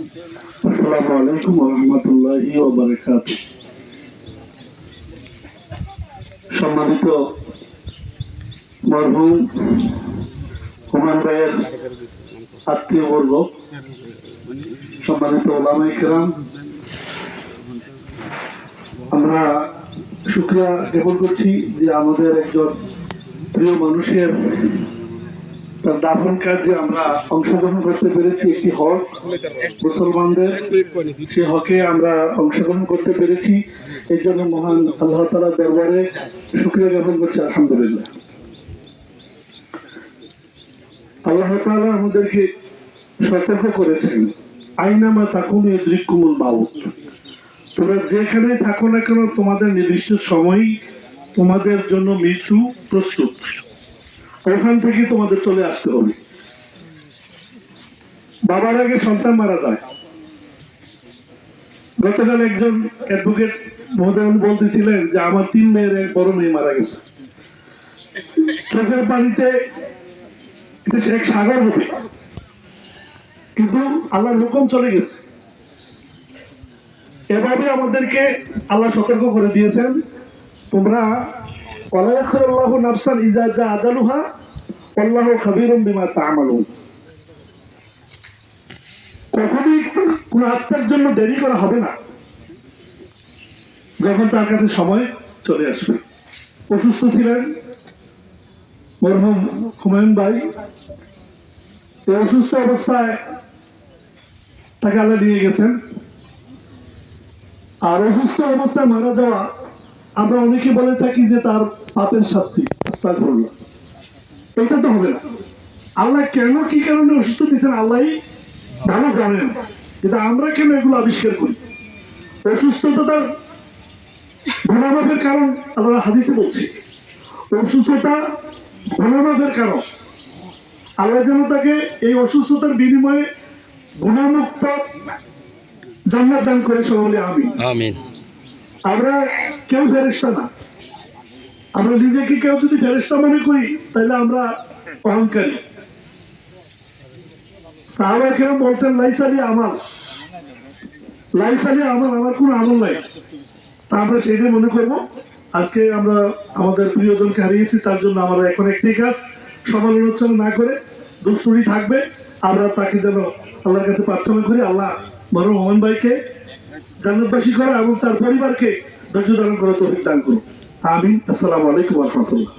আসসালামু আলাইকুম ওয়া রাহমাতুল্লাহি ওয়া বারাকাতুহু। সম্মানিত মরহুম হুমায়ুন ভাইয়ের আত্মীয়বর্গ, সম্মানিত ওলামায়ে কেরাম, আমরা শুকরিয়া জ্ঞাপন করছি যে আমাদের একজন প্রিয় মানুষের তার দাফন কার্যে আমরা অংশগ্রহণ করতে পেরেছি। একটি হক মুসলমানদের, সে হকে আমরা অংশগ্রহণ করতে পেরেছি। এই জন্য মহান আল্লাহ তাআলার দরবারে শুকরিয়া জ্ঞাপন করছি, আলহামদুলিল্লাহ। আল্লাহ তাআলা আমাদেরকে সতর্ক করেছেন, আইনামা তাকুনু ইউদরিকুমুল মাউত। তোমরা যেখানে থাকো না কেন, তোমাদের নির্দিষ্ট সময় তোমাদের জন্য মৃত্যু প্রস্তুত, ওখান থেকে তোমাদের চলে আসতে হবে। বাবার আগে সন্তান মারা যায়। গতকাল একজন অ্যাডভোকেট মহোদয় বলতেছিলেন যে আমার 3 মেয়ের এক বড় মেয়ে মারা গেছে। চোখের পানিতে এক সাগর হবে, কিন্তু আল্লাহর হুকুম চলে গেছে। এভাবে আমাদেরকে আল্লাহ সতর্ক করে দিয়েছেন, তোমরা ওয়ালা ইয়াখুরুল্লাহু নাফসান ইযা জা আজালুহা আল্লাহু খাবীরুম বিমা তা'মালুন। কখনই কোন আত্মার জন্য দেরি করা হবে না, যখন তার কাছে সময় চলে আসবে। অসুস্থ ছিলেন মরহুম হুমায়ুন ভাই। এই অসুস্থ অবস্থায় তাকে আল্লাহ নিয়ে গেছেন। আর অসুস্থ অবস্থায় মারা যাওয়া, আমরা অনেকে বলে থাকি যে তার পাপের শাস্তি, আস্তাগফিরুল্লাহ। এটা তো হবে না। আল্লাহ কেন কি কারণে অসুস্থ দিচ্ছেন আল্লাহই ভালো জানেন, কিন্তু আমরা কেন এগুলো আবিষ্কার করি? অসুস্থতা তার গুনাহের কারণ, আল্লাহ হাদিসে বলছে অসুস্থতা গুনাহের কারণ। আল্লাহ যেন তাকে এই অসুস্থতার বিনিময়ে গুনাহমুক্ত জান্নাত দান করে, সকলে আমিন। আমরা কেউ ফেরেশতা না। আমরা নিজেকে কেউ যদি ফেরেশতা মনে করি, তাহলে আমরা অহংকারী। সাহাবায়ে কেরাম বলতেন লাইসালি আমাল, আমার কোনো আমল নাই। তা আমরা সেটাই মনে করবো। আজকে আমরা আমাদের প্রিয়জনকে হারিয়েছি, তার জন্য আমরা এখন একটি কাজ, সমালোচনা না করে দুষ্টুরি থাকবে। আমরা তাকে যেন আল্লাহর কাছে প্রার্থনা করি, আল্লাহ মরহুম হুমায়ুন ভাইকে জান্নাতবাসী করা এবং তার পরিবারকে ধৈর্য ধারণ করা তৌফিক দান করুন, আমিন। আসসালামু আলাইকুম ওয়া রাহমাতুল্লাহ।